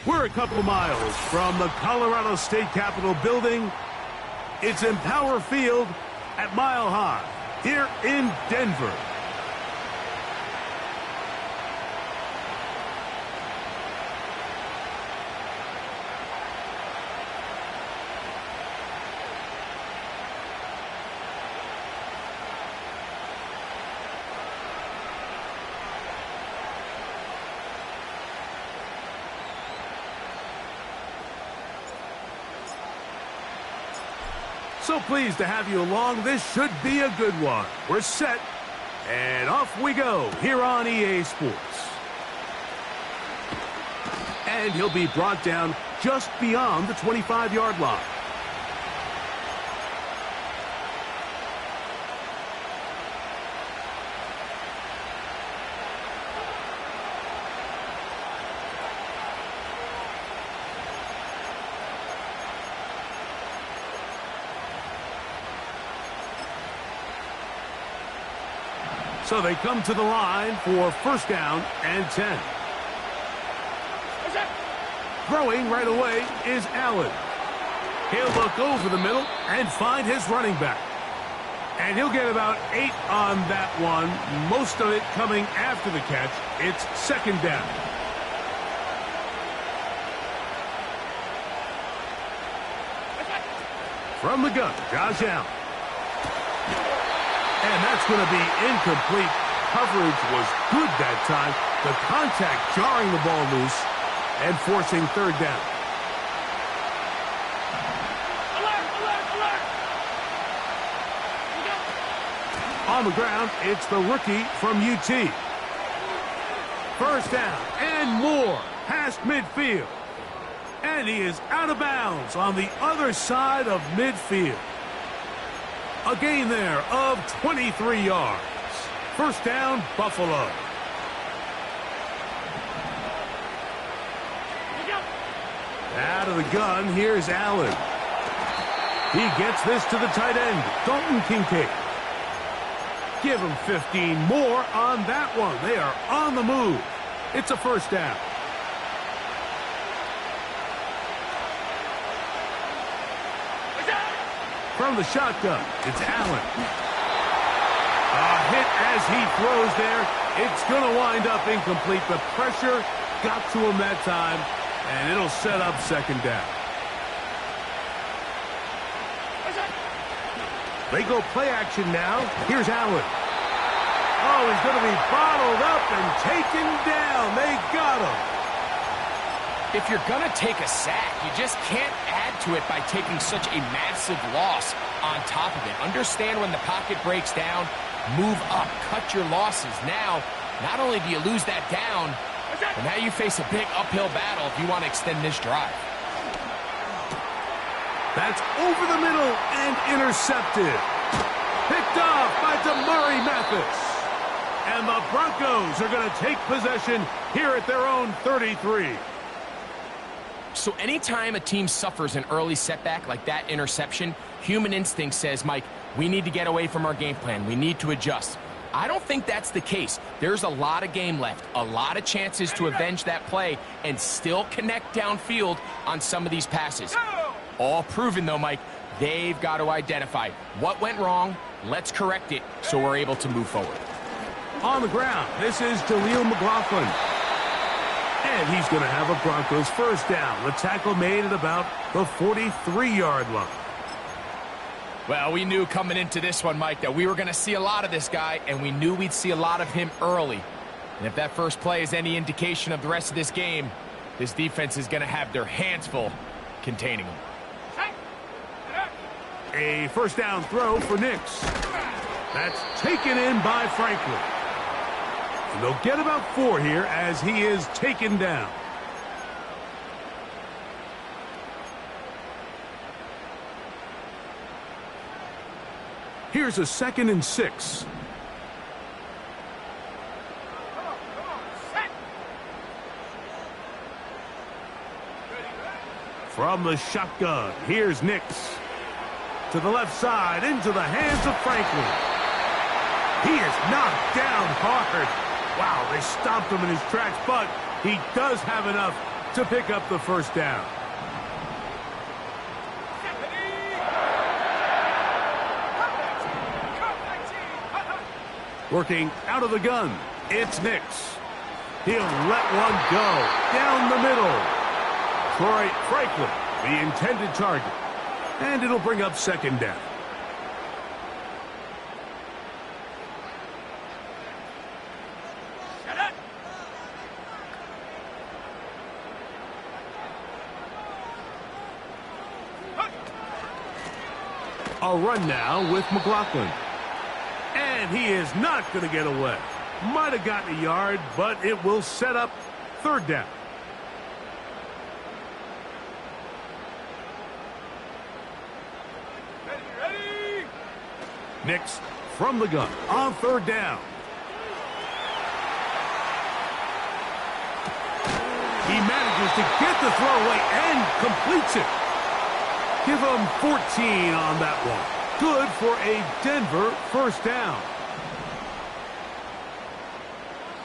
We're a couple miles from the Colorado State Capitol building. It's Empower Field at Mile High here in Denver. So pleased to have you along. This should be a good one. We're set, and off we go here on EA Sports. And he'll be brought down just beyond the 25-yard line. So they come to the line for first down and 10. Throwing right away is Allen. He'll look over the middle and find his running back. And he'll get about 8 on that one, most of it coming after the catch. It's second down. From the gun, Josh Allen. And that's going to be incomplete. Coverage was good that time. The contact jarring the ball loose and forcing third down. Alert, alert, alert. On the ground, it's the rookie from UT. First down and more past midfield. And he is out of bounds on the other side of midfield. A gain there of 23 yards. First down, Buffalo. Out of the gun, here's Allen. He gets this to the tight end, Dalton Kincaid. Give him 15 more on that one. They are on the move. It's a first down. From the shotgun, it's Allen. A hit as he throws there. It's going to wind up incomplete. The pressure got to him that time, and it'll set up second down. They go play action now. Here's Allen. Oh, he's going to be bottled up and taken down. They got him. If you're going to take a sack, you just can't add to it by taking such a massive loss on top of it. Understand when the pocket breaks down, move up, cut your losses. Now, not only do you lose that down, but now you face a big uphill battle if you want to extend this drive. That's over the middle and intercepted. Picked off by DeMurray Mathis. And the Broncos are going to take possession here at their own 33. So anytime a team suffers an early setback like that interception, human instinct says, Mike, we need to get away from our game plan. We need to adjust. I don't think that's the case. There's a lot of game left, a lot of chances to avenge that play and still connect downfield on some of these passes. All proven, though, Mike, they've got to identify what went wrong. Let's correct it so we're able to move forward. On the ground, this is Jaleel McLaughlin. And he's going to have a Broncos first down. The tackle made at about the 43-yard line. Well, we knew coming into this one, Mike, that we were going to see a lot of this guy, and we knew we'd see a lot of him early. And if that first play is any indication of the rest of this game, this defense is going to have their hands full containing him. A first down throw for Nix. That's taken in by Franklin. And they'll get about 4 here as he is taken down. Here's a 2nd and 6. From the shotgun, here's Nix. To the left side, into the hands of Franklin. He is knocked down hard. Wow, they stopped him in his tracks, but he does have enough to pick up the first down. Working out of the gun, it's Nix. He'll let one go down the middle. Troy Franklin, the intended target. And it'll bring up second down. A run now with McLaughlin. And he is not going to get away. Might have gotten a yard, but it will set up third down. Ready? Nix from the gun on third down. He manages to get the throw away and completes it. Give him 14 on that one. Good for a Denver first down.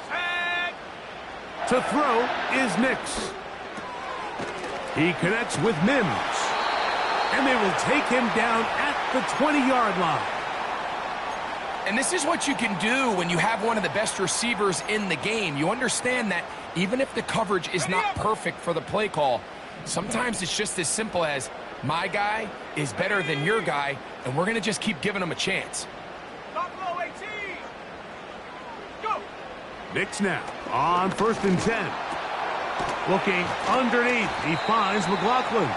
Set. To throw is Nix. He connects with Mims. And they will take him down at the 20-yard line. And this is what you can do when you have one of the best receivers in the game. You understand that even if the coverage is not perfect for the play call, sometimes it's just as simple as my guy is better than your guy, and we're going to just keep giving him a chance. Stop low, 18. Go. Nix now on 1st and 10. Looking underneath, he finds McLaughlin.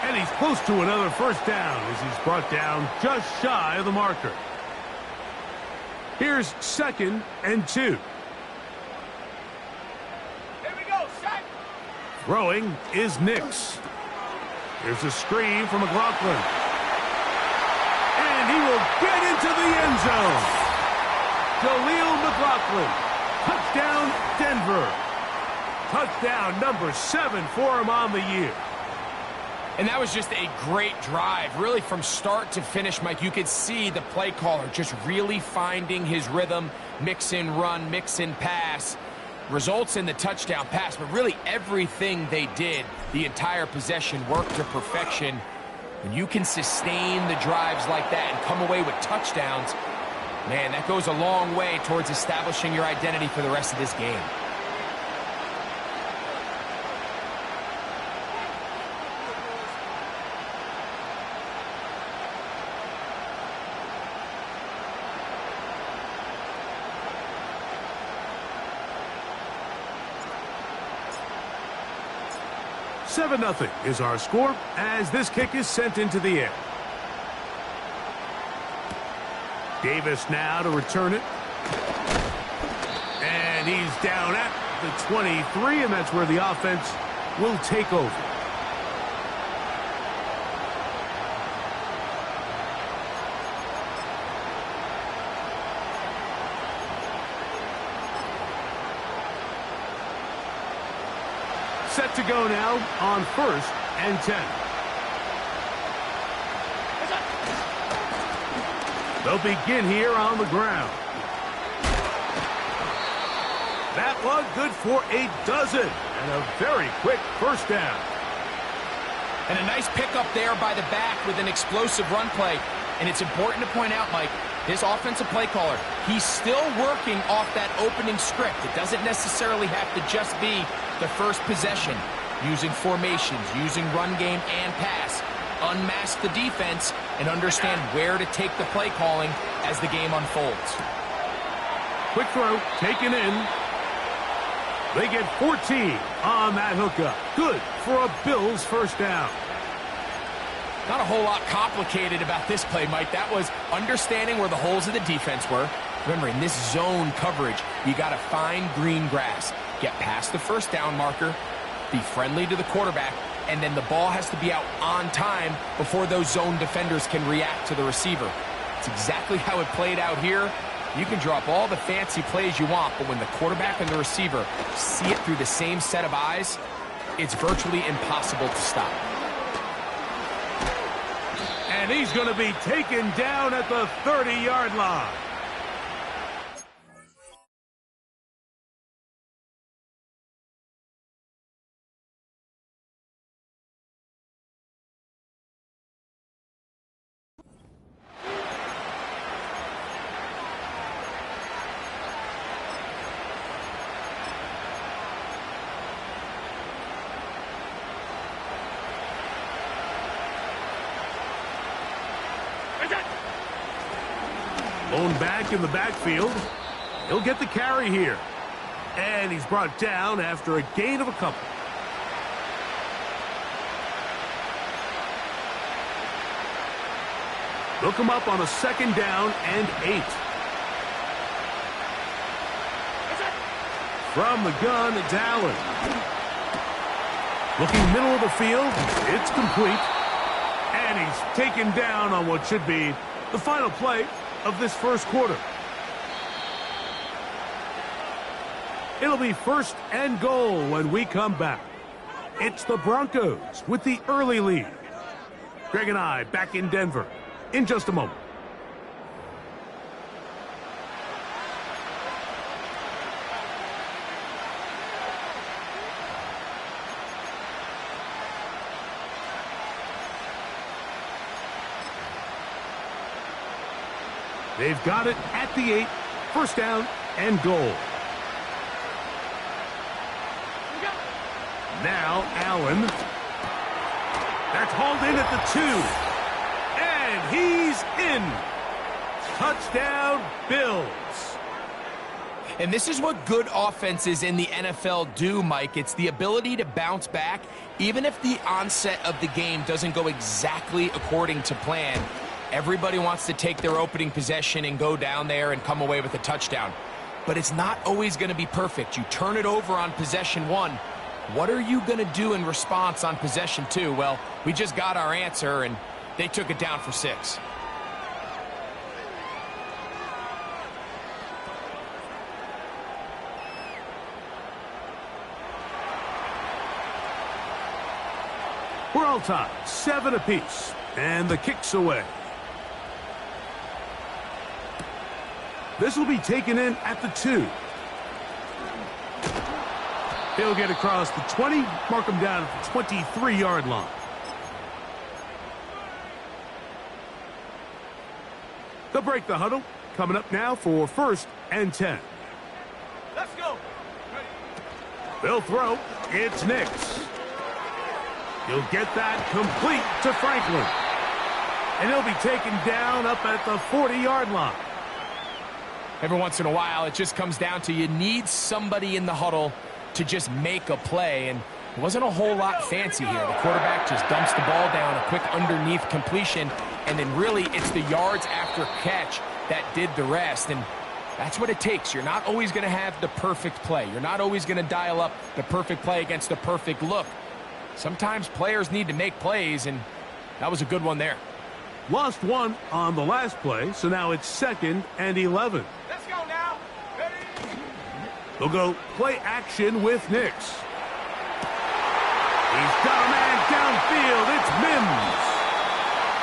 And he's close to another first down as he's brought down just shy of the marker. Here's 2nd and 2. Here we go. Set. Throwing is Nix. Here's a screen from McLaughlin. And he will get into the end zone. Jaleel McLaughlin. Touchdown, Denver. Touchdown number 7 for him on the year. And that was just a great drive. Really, from start to finish, Mike, you could see the play caller just really finding his rhythm. Mix in run, mix in pass. Results in the touchdown pass, but really everything they did, the entire possession, worked to perfection. When you can sustain the drives like that and come away with touchdowns, man, that goes a long way towards establishing your identity for the rest of this game. Seven 0 is our score as this kick is sent into the air. Davis now to return it. And he's down at the 23, and that's where the offense will take over. Set to go now on 1st and 10. They'll begin here on the ground. That one good for a dozen and a very quick first down. And a nice pickup there by the back with an explosive run play. And it's important to point out, Mike, this offensive play caller, he's still working off that opening script. It doesn't necessarily have to just be the first possession. Using formations, using run game and pass. Unmask the defense and understand where to take the play calling as the game unfolds. Quick throw, taken in. They get 14 on that hookup. Good for a Bills first down. Not a whole lot complicated about this play, Mike. That was understanding where the holes of the defense were. Remember, in this zone coverage, you got to find green grass. Get past the first down marker, be friendly to the quarterback, and then the ball has to be out on time before those zone defenders can react to the receiver. It's exactly how it played out here. You can draw up all the fancy plays you want, but when the quarterback and the receiver see it through the same set of eyes, it's virtually impossible to stop. And he's going to be taken down at the 30-yard line. Blown back in the backfield. He'll get the carry here. And he's brought down after a gain of a couple. They'll come up on a 2nd down and 8. From the gun, it's Allen. Looking middle of the field, it's complete. And he's taken down on what should be the final play of this first quarter. It'll be 1st and goal when we come back. It's the Broncos with the early lead. Greg and I back in Denver in just a moment. They've got it at the 8, 1st down and goal. Now Allen. That's hauled in at the 2. And he's in. Touchdown, Bills. And this is what good offenses in the NFL do, Mike. It's the ability to bounce back, even if the onset of the game doesn't go exactly according to plan. Everybody wants to take their opening possession and go down there and come away with a touchdown. But it's not always going to be perfect. You turn it over on possession 1. What are you going to do in response on possession 2? Well, we just got our answer, and they took it down for 6. We're all tied, 7 apiece, and the kick's away. This will be taken in at the 2. He'll get across the 20, mark him down at the 23-yard line. They'll break the huddle. Coming up now for 1st and 10. Let's go. They'll throw. It's Nix. He'll get that complete to Franklin. And he'll be taken down up at the 40-yard line. Every once in a while, it just comes down to you need somebody in the huddle to just make a play, and it wasn't a whole lot fancy here. The quarterback just dumps the ball down, a quick underneath completion, and then really it's the yards after catch that did the rest, and that's what it takes. You're not always going to have the perfect play. You're not always going to dial up the perfect play against the perfect look. Sometimes players need to make plays, and that was a good one there. Lost 1 on the last play, so now it's 2nd and 11. Let's go now. Ready? They'll go play action with Nix. He's got a man downfield. It's Mims.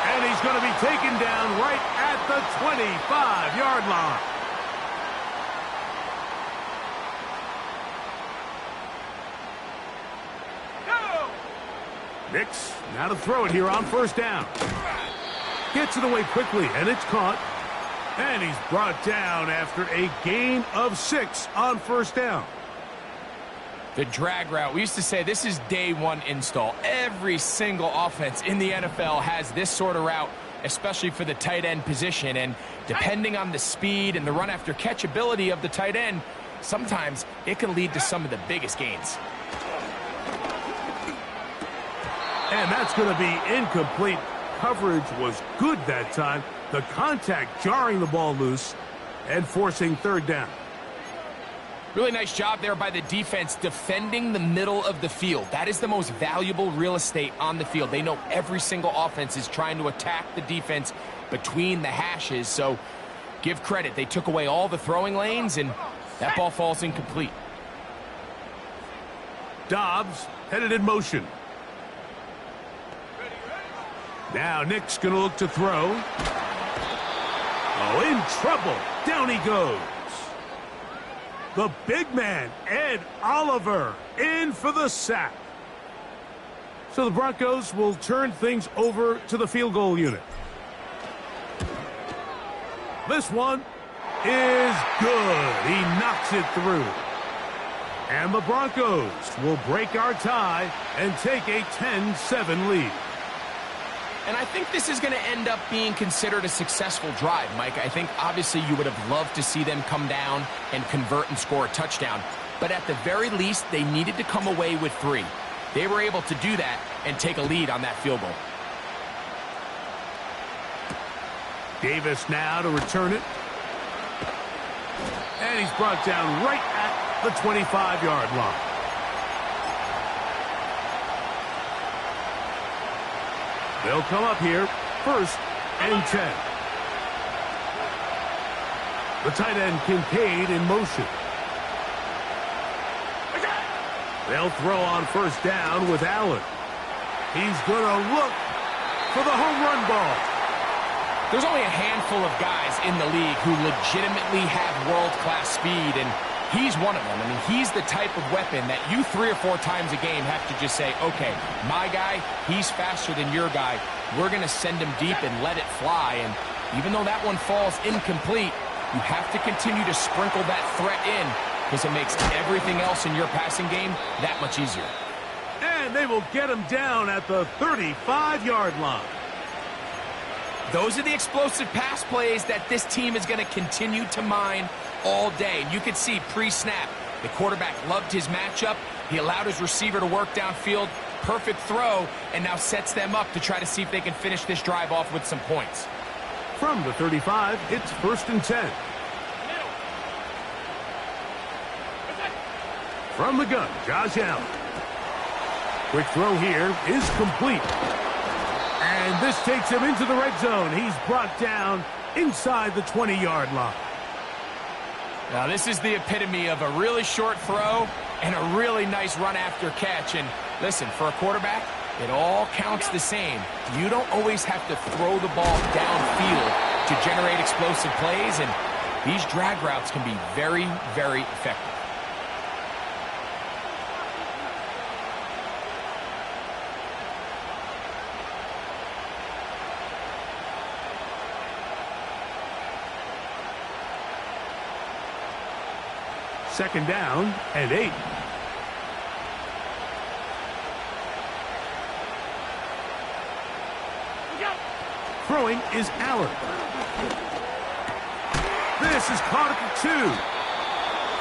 And he's going to be taken down right at the 25-yard line. Go. Nix now to throw it here on 1st down. Gets it away quickly, and it's caught. And he's brought down after a gain of 6 on 1st down. The drag route. We used to say this is day 1 install. Every single offense in the NFL has this sort of route, especially for the tight end position. And depending on the speed and the run after catch ability of the tight end, sometimes it can lead to some of the biggest gains. And that's going to be incomplete. Coverage was good that time. The contact jarring the ball loose and forcing 3rd down. Really nice job there by the defense defending the middle of the field. That is the most valuable real estate on the field. They know every single offense is trying to attack the defense between the hashes. So give credit. They took away all the throwing lanes, and that ball falls incomplete. Dobbs headed in motion. Now Nick's going to look to throw. Oh, in trouble. Down he goes. The big man, Ed Oliver, in for the sack. So the Broncos will turn things over to the field goal unit. This one is good. He knocks it through. And the Broncos will break our tie and take a 10-7 lead. And I think this is going to end up being considered a successful drive, Mike. I think obviously you would have loved to see them come down and convert and score a touchdown. But at the very least, they needed to come away with 3. They were able to do that and take a lead on that field goal. Davis now to return it. And he's brought down right at the 25-yard line. They'll come up here, 1st and 10. The tight end Kincaid in motion. They'll throw on 1st down with Allen. He's going to look for the home run ball. There's only a handful of guys in the league who legitimately have world-class speed, and he's one of them. I mean, he's the type of weapon that you 3 or 4 times a game have to just say, okay, my guy, he's faster than your guy. We're going to send him deep and let it fly. And even though that one falls incomplete, you have to continue to sprinkle that threat in because it makes everything else in your passing game that much easier. And they will get him down at the 35-yard line. Those are the explosive pass plays that this team is going to continue to mine all day. And you can see pre-snap, the quarterback loved his matchup. He allowed his receiver to work downfield. Perfect throw, and now sets them up to try to see if they can finish this drive off with some points. From the 35, it's 1st and 10. From the gun, Josh Allen. Quick throw here is complete. And this takes him into the red zone. He's brought down inside the 20-yard line. Now, this is the epitome of a really short throw and a really nice run after catch. And listen, for a quarterback, it all counts the same. You don't always have to throw the ball downfield to generate explosive plays, and these drag routes can be very, very effective. Second down and 8. Throwing is Allen. This is caught at the 2.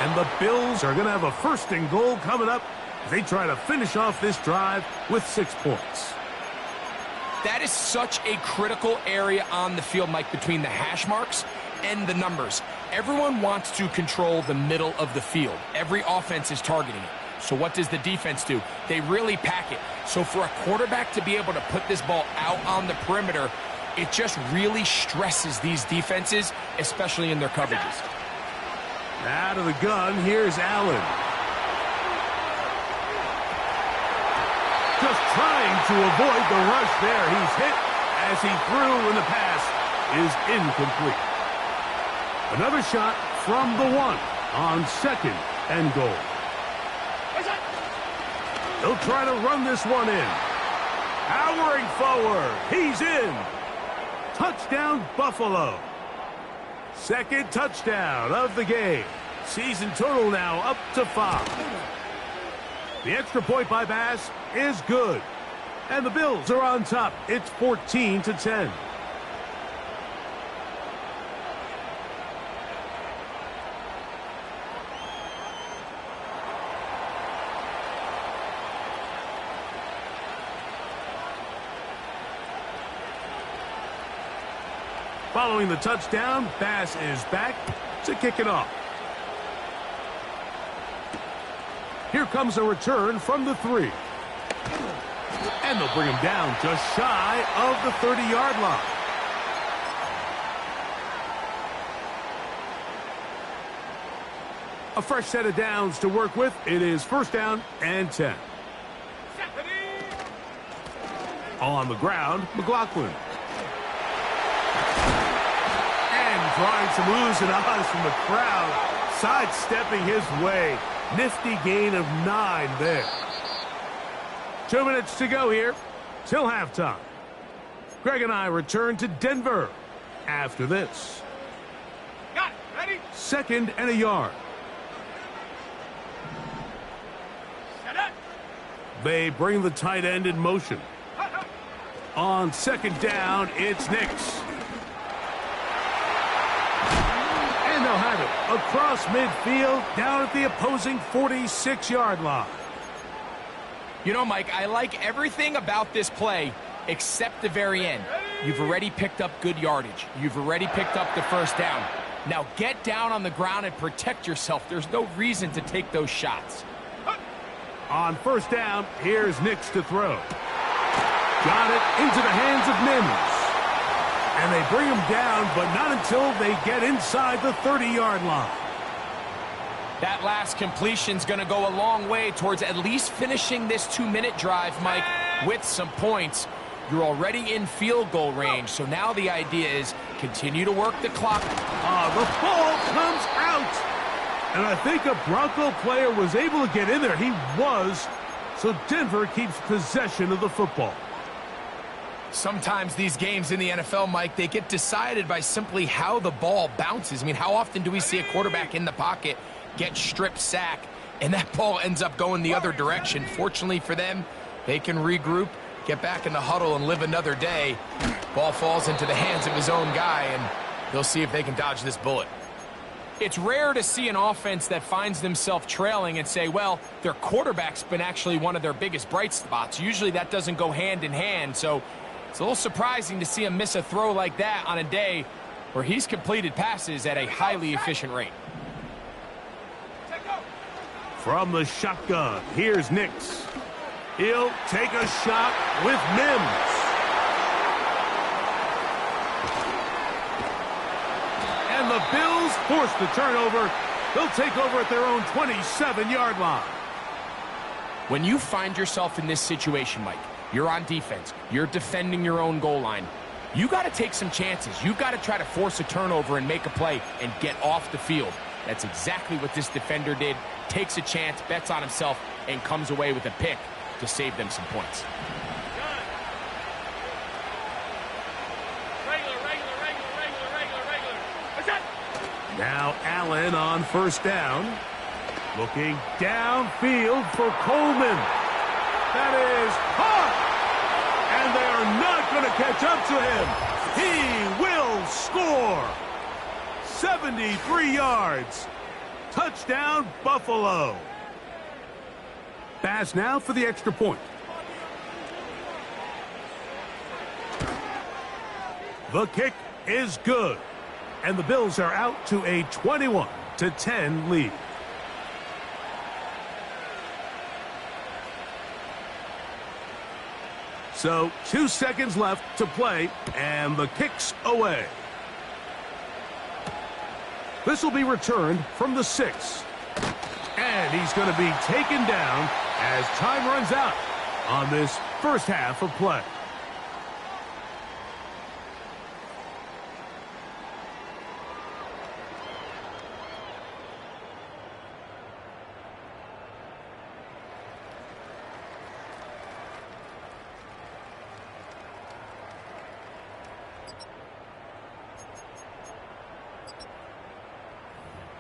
And the Bills are going to have a 1st and goal coming up as they try to finish off this drive with 6 points. That is such a critical area on the field, Mike, between the hash marks and the numbers. Everyone wants to control the middle of the field. Every offense is targeting it. So what does the defense do? They really pack it. So for a quarterback to be able to put this ball out on the perimeter, it just really stresses these defenses, especially in their coverages. Out of the gun, here's Allen. Just trying to avoid the rush there. He's hit as he threw, and the pass is incomplete. Another shot from the 1 on 2nd and goal. He'll try to run this one in. Powering forward. He's in. Touchdown, Buffalo. 2nd touchdown of the game. Season total now up to 5. The extra point by Bass is good. And the Bills are on top. It's 14-10. Following the touchdown, Bass is back to kick it off. Here comes a return from the 3. And they'll bring him down just shy of the 30-yard line. A fresh set of downs to work with. It is 1st down and 10. On the ground, McLaughlin. And drawing some oohs and ahs from the crowd, sidestepping his way. Nifty gain of 9 there. 2 minutes to go here till halftime. Greg and I return to Denver after this. Got it. Ready? 2nd and a yard. Set up. They bring the tight end in motion. On second down, it's Nix. And they'll have it across midfield, down at the opposing 46-yard line. You know, Mike, I like everything about this play except the very end. You've already picked up good yardage. You've already picked up the first down. Now get down on the ground and protect yourself. There's no reason to take those shots. On first down, here's Nix to throw. Got it into the hands of Mims. And they bring him down, but not until they get inside the 30-yard line. That last completion's going to go a long way towards at least finishing this 2-minute drive, Mike, with some points. You're already in field goal range, so now the idea is continue to work the clock. The ball comes out. And I think a Bronco player was able to get in there. He was. So Denver keeps possession of the football. Sometimes these games in the NFL, Mike, they get decided by simply how the ball bounces. I mean, how often do we see a quarterback in the pocket get strip sack, and that ball ends up going the other direction? Fortunately for them, they can regroup, get back in the huddle, and live another day. Ball falls into the hands of his own guy, and they'll see if they can dodge this bullet. It's rare to see an offense that finds themselves trailing and say, well, their quarterback's been actually one of their biggest bright spots. Usually that doesn't go hand in hand, so it's a little surprising to see him miss a throw like that on a day where he's completed passes at a highly efficient rate. From the shotgun, here's Nix. He'll take a shot with Mims. And the Bills force the turnover. They'll take over at their own 27-yard line. When you find yourself in this situation, Mike, you're on defense, you're defending your own goal line, you got to take some chances. You've got to try to force a turnover and make a play and get off the field. That's exactly what this defender did. Takes a chance, bets on himself, and comes away with a pick to save them some points. Now Allen on first down. Looking downfield for Coleman. That is caught. And they are not going to catch up to him. He will score. 73 yards. Touchdown, Buffalo. Pass now for the extra point. The kick is good. And the Bills are out to a 21-10 lead. So 2 seconds left to play, and the kick's away. This will be returned from the 6. And he's going to be taken down as time runs out on this first half of play.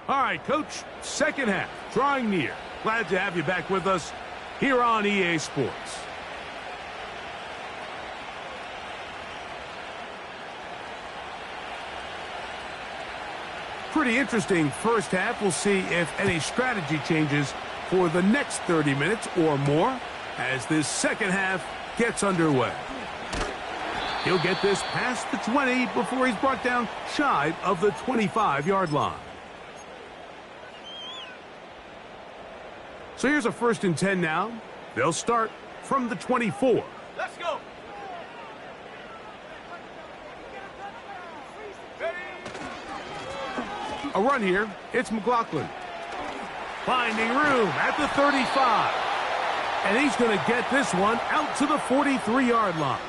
All right, Coach, second half, drawing near. Glad to have you back with us here on EA Sports. Pretty interesting first half. We'll see if any strategy changes for the next 30 minutes or more as this second half gets underway. He'll get this past the 20 before he's brought down shy of the 25-yard line. So here's a 1st and 10 now. They'll start from the 24. Let's go. A run here. It's McLaughlin. Finding room at the 35. And he's going to get this one out to the 43-yard line.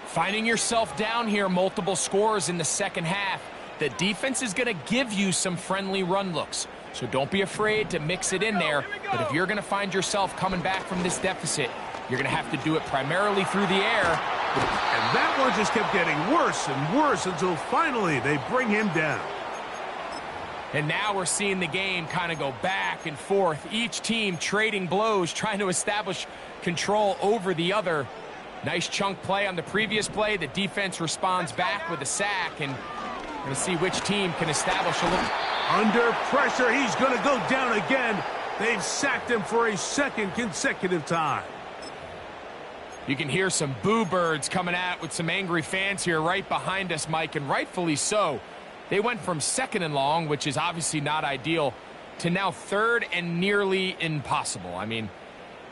Finding yourself down here, multiple scores in the second half. The defense is going to give you some friendly run looks. So don't be afraid to mix it in there. But if you're going to find yourself coming back from this deficit, you're going to have to do it primarily through the air. And that one just kept getting worse and worse until finally they bring him down. And now we're seeing the game kind of go back and forth. Each team trading blows, trying to establish control over the other. Nice chunk play on the previous play. The defense responds back with a sack, and we're going to see which team can establish a little... Under pressure, he's going to go down again. They've sacked him for a second consecutive time. You can hear some boo birds coming out with some angry fans here right behind us, Mike, and rightfully so. They went from 2nd and long, which is obviously not ideal, to now 3rd and nearly impossible. I mean,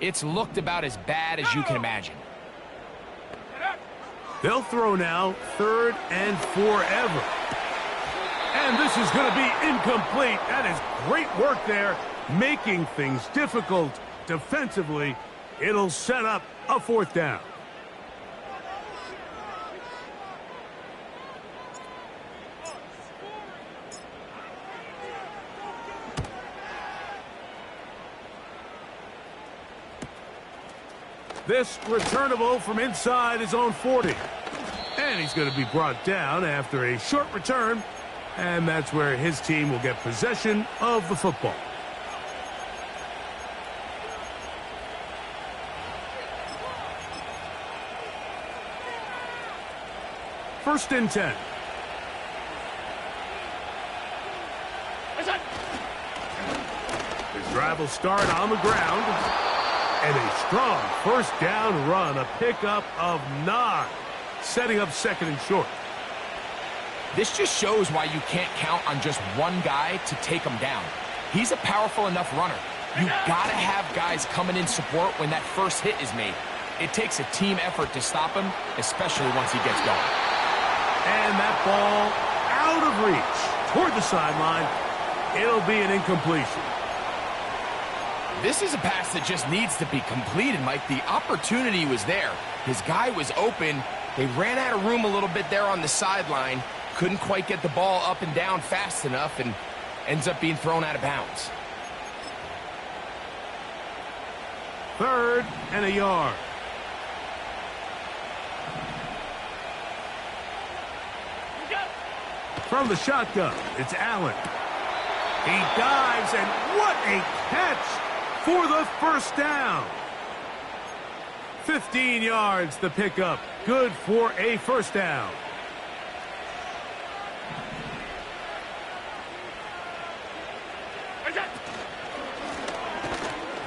it's looked about as bad as you can imagine. They'll throw now 3rd and forever. And this is going to be incomplete. That is great work there, making things difficult defensively. It'll set up a 4th down. This returnable from inside his own 40. And he's going to be brought down after a short return. And that's where his team will get possession of the football. First and 10. His drive will start on the ground. And a strong 1st down run, a pickup of 9, setting up 2nd and short. This just shows why you can't count on just one guy to take him down. He's a powerful enough runner. You gotta have guys coming in support when that first hit is made. It takes a team effort to stop him, especially once he gets going. And that ball out of reach toward the sideline. It'll be an incompletion. This is a pass that just needs to be completed, Mike. The opportunity was there. His guy was open. They ran out of room a little bit there on the sideline. Couldn't quite get the ball up and down fast enough, and ends up being thrown out of bounds. 3rd and a yard. From the shotgun, it's Allen. He dives, and what a catch for the 1st down. 15 yards the pickup. Good for a 1st down.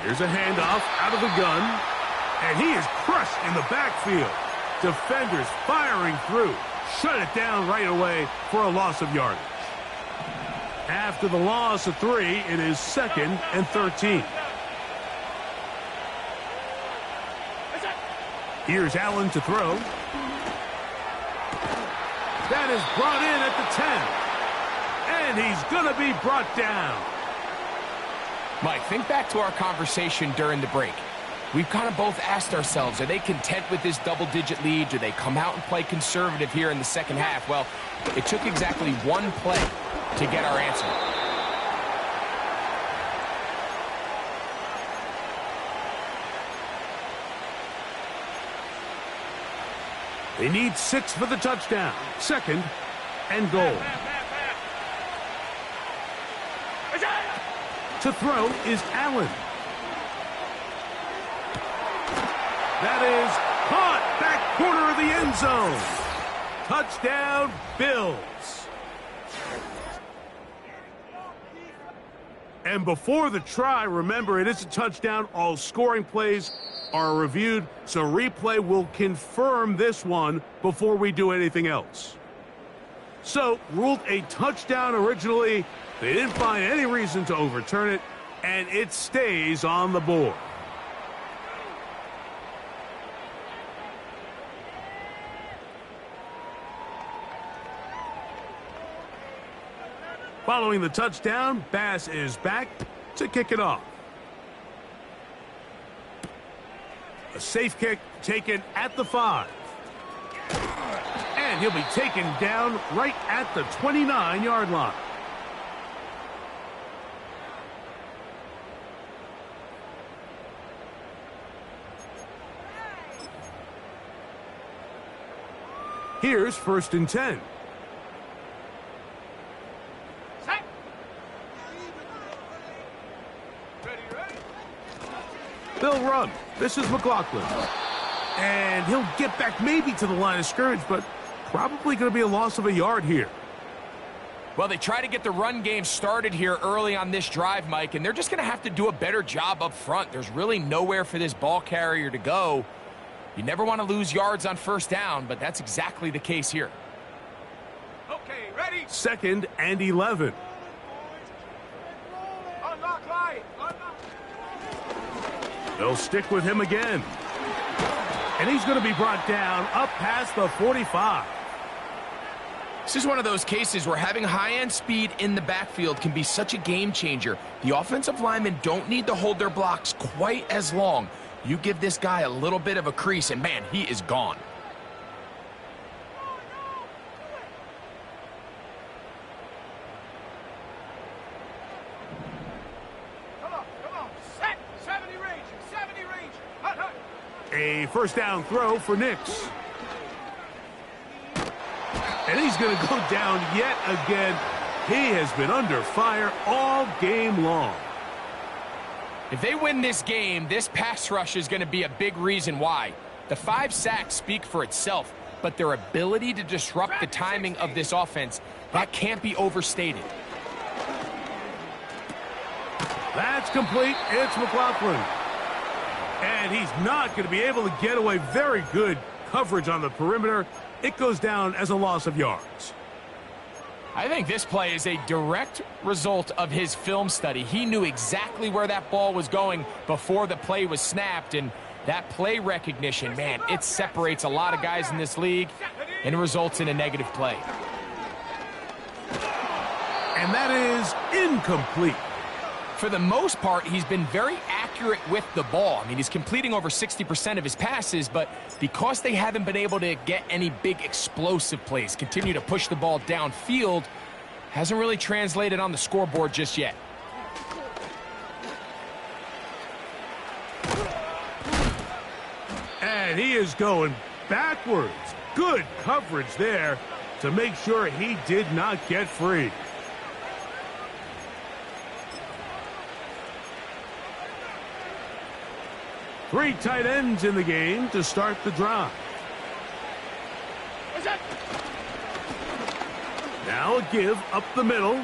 Here's a handoff out of the gun, and he is crushed in the backfield. Defenders firing through. Shut it down right away for a loss of yardage. After the loss of 3, it is 2nd and 13. Here's Allen to throw. That is brought in at the 10. And he's going to be brought down. Mike, think back to our conversation during the break. We've kind of both asked ourselves, are they content with this double-digit lead? Do they come out and play conservative here in the 2nd half? Well, it took exactly one play to get our answer. They need 6 for the touchdown. 2nd and goal. To throw is Allen. That is caught back corner of the end zone. Touchdown, Bills. And before the try, remember, it is a touchdown. All scoring plays are reviewed, so replay will confirm this one before we do anything else. So, ruled a touchdown originally. They didn't find any reason to overturn it, and it stays on the board. Following the touchdown, Bass is back to kick it off. A safe kick taken at the 5. And he'll be taken down right at the 29-yard line. Here's 1st and 10. They'll run. This is McLaughlin. And he'll get back maybe to the line of scrimmage, but probably going to be a loss of a yard here. Well, they try to get the run game started here early on this drive, Mike, and they're just going to have to do a better job up front. There's really nowhere for this ball carrier to go. You never want to lose yards on first down, but that's exactly the case here. Okay, ready? 2nd and 11. Unlock line. Unlock. They'll stick with him again. And he's going to be brought down up past the 45. This is one of those cases where having high-end speed in the backfield can be such a game changer. The offensive linemen don't need to hold their blocks quite as long. You give this guy a little bit of a crease, and man, he is gone. Come on. Set. 70 Ranger. 70 Ranger. Hut. A first down throw for Nix. And he's going to go down yet again. He has been under fire all game long. If they win this game, this pass rush is going to be a big reason why. The 5 sacks speak for itself, but their ability to disrupt the timing of this offense, that can't be overstated. That's complete. It's McLaughlin. And he's not going to be able to get away. Very good coverage on the perimeter. It goes down as a loss of yards. I think this play is a direct result of his film study. He knew exactly where that ball was going before the play was snapped, and that play recognition, man, it separates a lot of guys in this league and it results in a negative play. And that is incomplete. For the most part, he's been very accurate with the ball. I mean, he's completing over 60% of his passes, but because they haven't been able to get any big explosive plays, continue to push the ball downfield, hasn't really translated on the scoreboard just yet. And he is going backwards. Good coverage there to make sure he did not get free. Three tight ends in the game to start the drive. Now a give up the middle.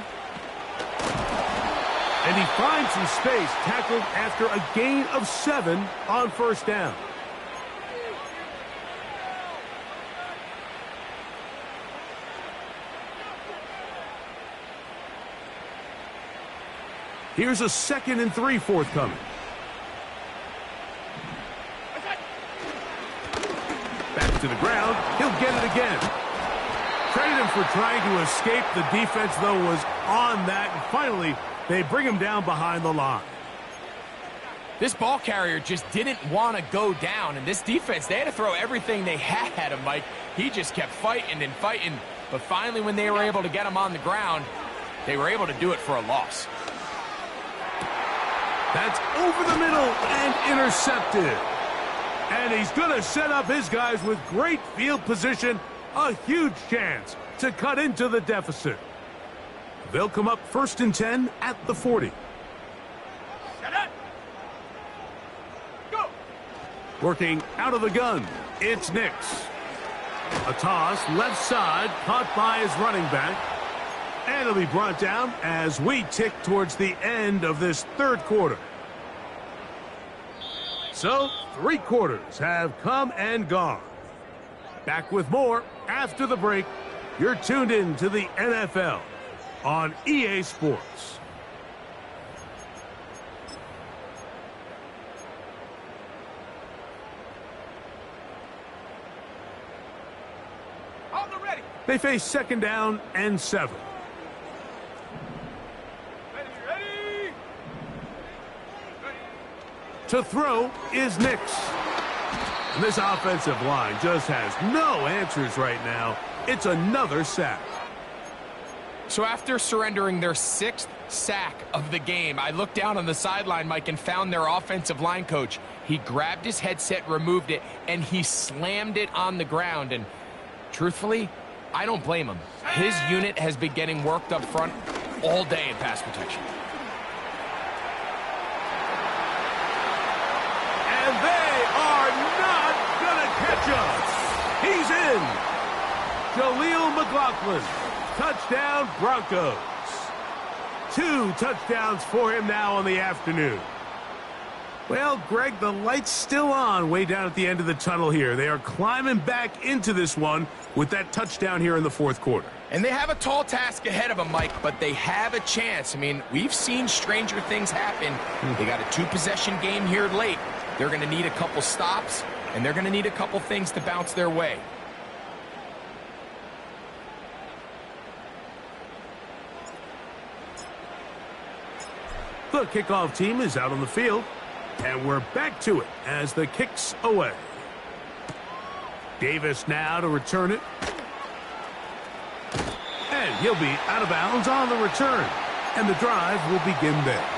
And he finds some space, tackled after a gain of 7 on first down. Here's a 2nd and 3 forthcoming. Back to the ground. He'll get it again. Credit him for trying to escape. The defense, though, was on that. And finally, they bring him down behind the line. This ball carrier just didn't want to go down. And this defense, they had to throw everything they had at him, Mike. He just kept fighting and fighting. But finally, when they were able to get him on the ground, they were able to do it for a loss. That's over the middle and intercepted. And he's going to set up his guys with great field position. A huge chance to cut into the deficit. They'll come up 1st and 10 at the 40. Set up. Go. Working out of the gun, it's Nix. A toss left side caught by his running back. And it'll be brought down as we tick towards the end of this 3rd quarter. So, 3 quarters have come and gone. Back with more after the break. You're tuned in to the NFL on EA Sports. On the ready. They face 2nd down and 7. Ready. To throw is Nix. And this offensive line just has no answers right now. It's another sack. So after surrendering their 6th sack of the game, I looked down on the sideline, Mike, and found their offensive line coach. He grabbed his headset, removed it, and he slammed it on the ground. And truthfully, I don't blame him. His unit has been getting worked up front all day in pass protection. And they are not going to just. He's in. Jaleel McLaughlin. Touchdown, Broncos. 2 touchdowns for him now on the afternoon. Well, Greg, the light's still on way down at the end of the tunnel here. They are climbing back into this one with that touchdown here in the fourth quarter. And they have a tall task ahead of them, Mike, but they have a chance. I mean, we've seen stranger things happen. They got a 2-possession game here late. They're going to need a couple stops, and they're going to need a couple things to bounce their way. The kickoff team is out on the field, and we're back to it as the kick's away. Davis now to return it. And he'll be out of bounds on the return, and the drive will begin there.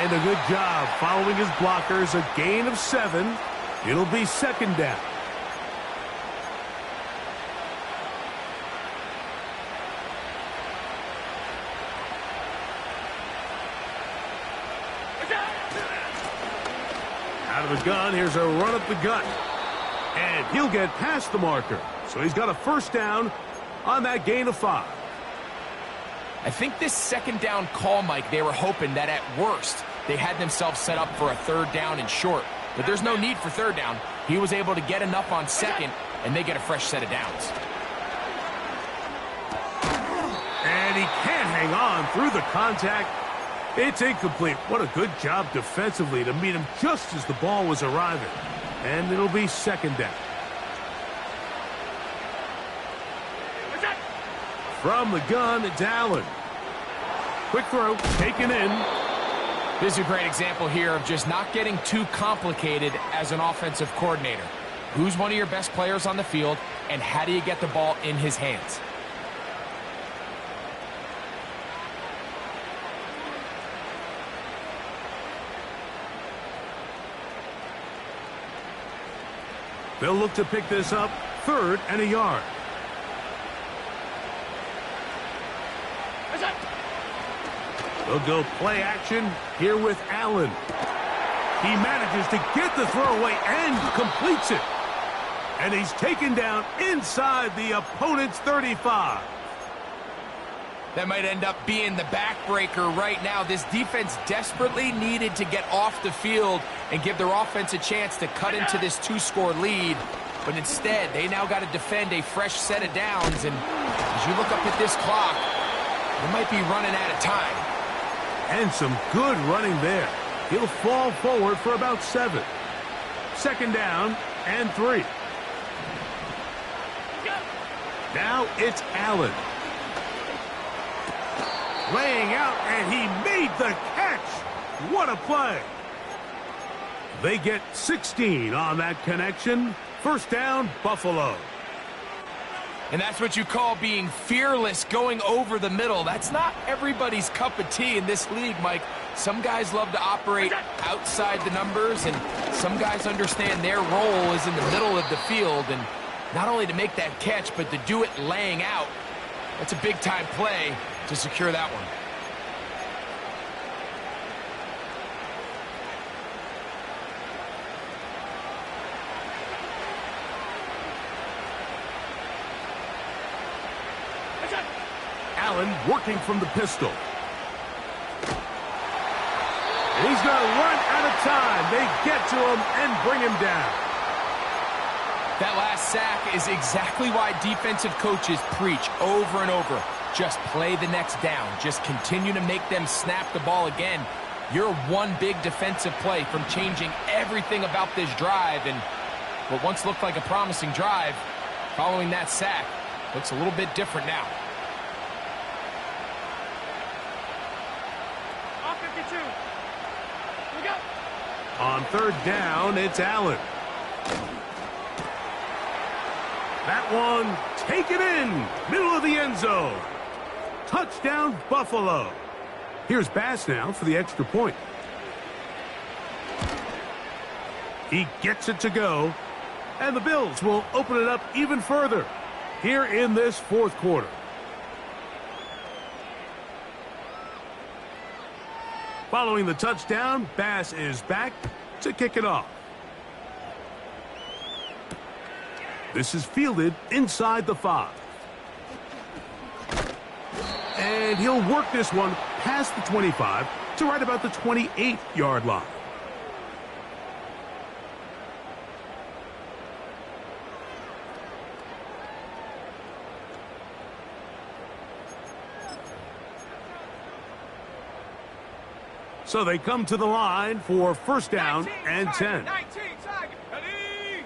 And a good job following his blockers, a gain of 7. It'll be second down. Out of the gun, here's a run up the gut. And he'll get past the marker. So he's got a first down on that gain of 5. I think this second down call, Mike, they were hoping that at worst they had themselves set up for a third down and short. But there's no need for third down. He was able to get enough on second, and they get a fresh set of downs. And he can't hang on through the contact. It's incomplete. What a good job defensively to meet him just as the ball was arriving. And it'll be second down. From the gun, it's Allen. Quick throw, taken in. This is a great example here of just not getting too complicated as an offensive coordinator. Who's one of your best players on the field, and how do you get the ball in his hands? They'll look to pick this up, 3rd and a yard. They'll go play action here with Allen. He manages to get the throwaway and completes it. And he's taken down inside the opponent's 35. That might end up being the backbreaker right now. This defense desperately needed to get off the field and give their offense a chance to cut into this 2-score lead. But instead, they now got to defend a fresh set of downs. And as you look up at this clock, they might be running out of time. And some good running there. He'll fall forward for about 7. Second down and 3. Now it's Allen. Laying out, and he made the catch. What a play. They get 16 on that connection. First down, Buffalo. And that's what you call being fearless, going over the middle. That's not everybody's cup of tea in this league, Mike. Some guys love to operate outside the numbers, and some guys understand their role is in the middle of the field. And not only to make that catch, but to do it laying out. That's a big-time play to secure that one. Allen working from the pistol. And he's going to run out of time. They get to him and bring him down. That last sack is exactly why defensive coaches preach over and over. Just play the next down. Just continue to make them snap the ball again. You're one big defensive play from changing everything about this drive. And what once looked like a promising drive, following that sack, looks a little bit different now. On third down, it's Allen. That one, take it in, middle of the end zone. Touchdown, Buffalo. Here's Bass now for the extra point. He gets it to go, and the Bills will open it up even further. here in this fourth quarter. Following the touchdown, Bass is back to kick it off. This is fielded inside the 5. And he'll work this one past the 25 to right about the 28-yard line. So they come to the line for first down 19, and Tiger, 10. 19, Tiger. Ready?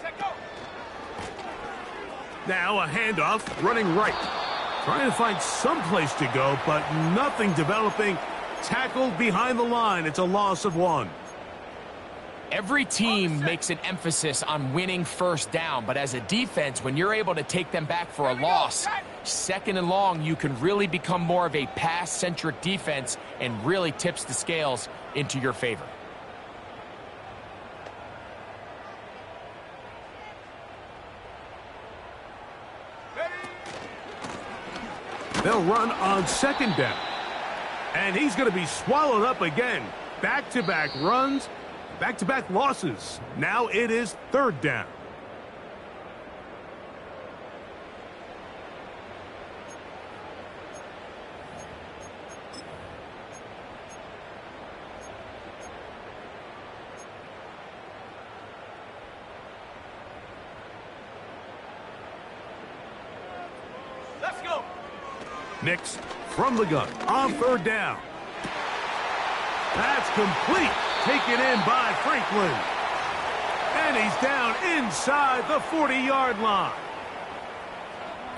Set, go. Now a handoff running right. Trying to find some place to go, but nothing developing. Tackled behind the line. It's a loss of 1. Every team makes an emphasis on winning first down, but as a defense, when you're able to take them back for a loss, second and long, you can really become more of a pass-centric defense and really tips the scales into your favor. They'll run on second down. And he's going to be swallowed up again. Back-to-back runs. Back-to-back losses. Now it is third down. Let's go. Nix from the gun on third down. That's complete. Taken in by Franklin. And he's down inside the 40-yard line.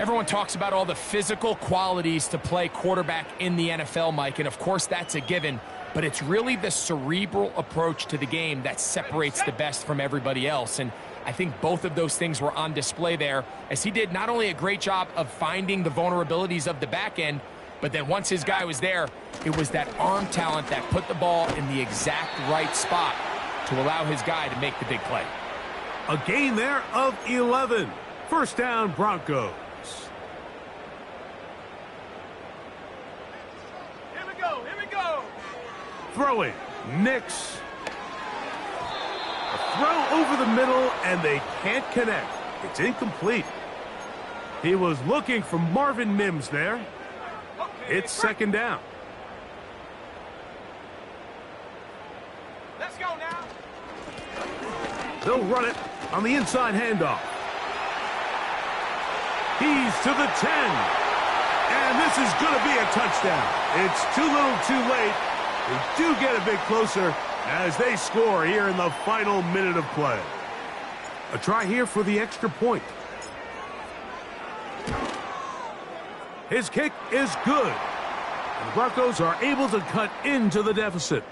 Everyone talks about all the physical qualities to play quarterback in the NFL, Mike, and of course that's a given, but it's really the cerebral approach to the game that separates the best from everybody else, and I think both of those things were on display there, as he did not only a great job of finding the vulnerabilities of the back end, but then once his guy was there, it was that arm talent that put the ball in the exact right spot to allow his guy to make the big play. A gain there of 11. First down, Broncos. Here we go. Here we go. Throwing. Nix. A throw over the middle, and they can't connect. It's incomplete. He was looking for Marvin Mims there. Okay, It's second down. Let's go now. They'll run it on the inside handoff. He's to the 10. And this is going to be a touchdown. It's too little too late. They do get a bit closer as they score here in the final minute of play. A try here for the extra point. His kick is good. And the Broncos are able to cut into the deficit.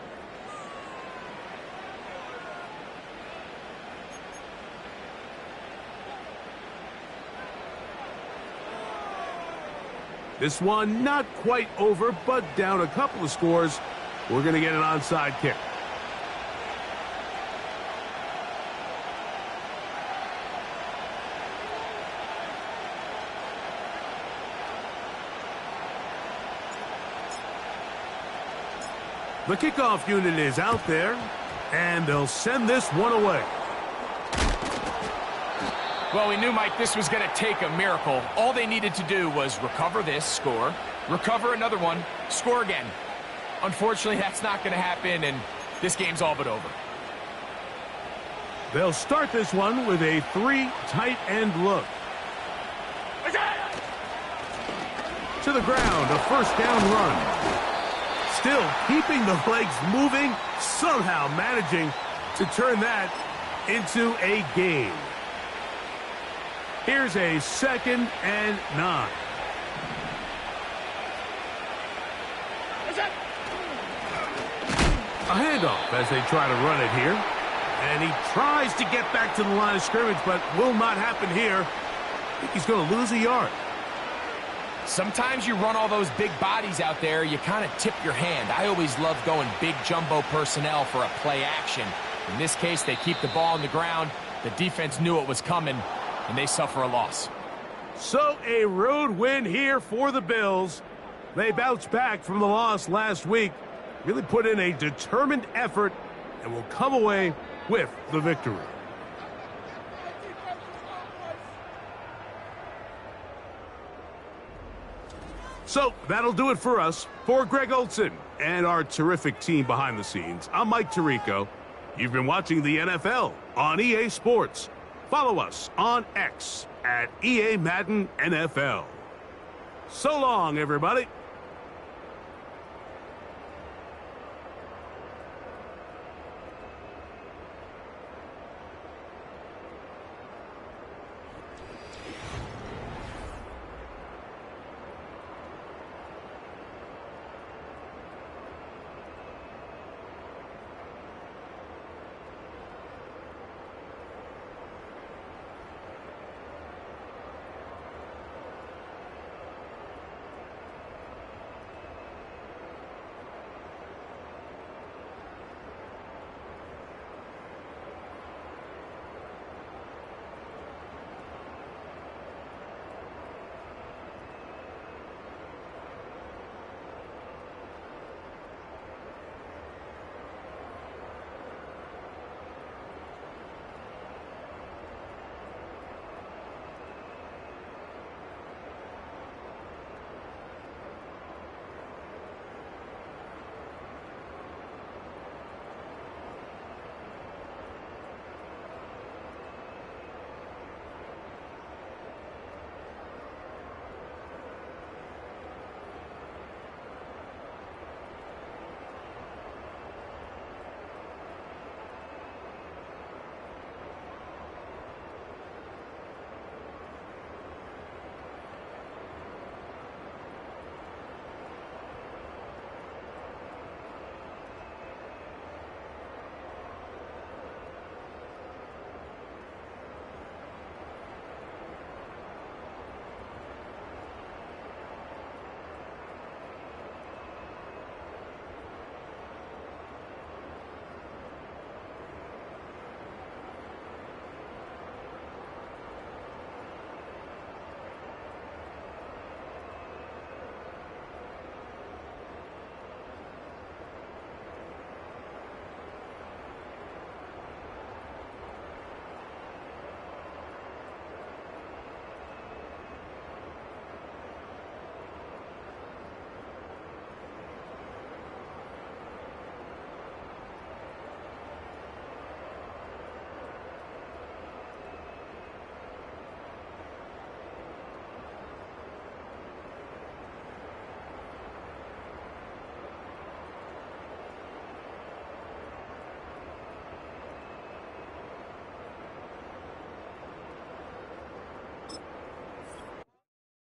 This one not quite over, but down a couple of scores. We're going to get an onside kick. The kickoff unit is out there, and they'll send this one away. Well, we knew, Mike, this was going to take a miracle. All they needed to do was recover this, score, recover another one, score again. Unfortunately, that's not going to happen, and this game's all but over. They'll start this one with a 3 tight end look. To the ground, a first down run. Still keeping the legs moving, somehow managing to turn that into a gain. Here's a 2nd and 9. A handoff as they try to run it here. And he tries to get back to the line of scrimmage, but will not happen here. I think he's going to lose a yard. Sometimes you run all those big bodies out there, you kind of tip your hand. I always love going big jumbo personnel for a play action. In this case, they keep the ball on the ground. The defense knew it was coming, and they suffer a loss. So a road win here for the Bills. They bounced back from the loss last week, really put in a determined effort, and will come away with the victory. So that'll do it for us. For Greg Olson and our terrific team behind the scenes, I'm Mike Tirico. You've been watching the NFL on EA Sports. Follow us on X at EA Madden NFL. So long, everybody.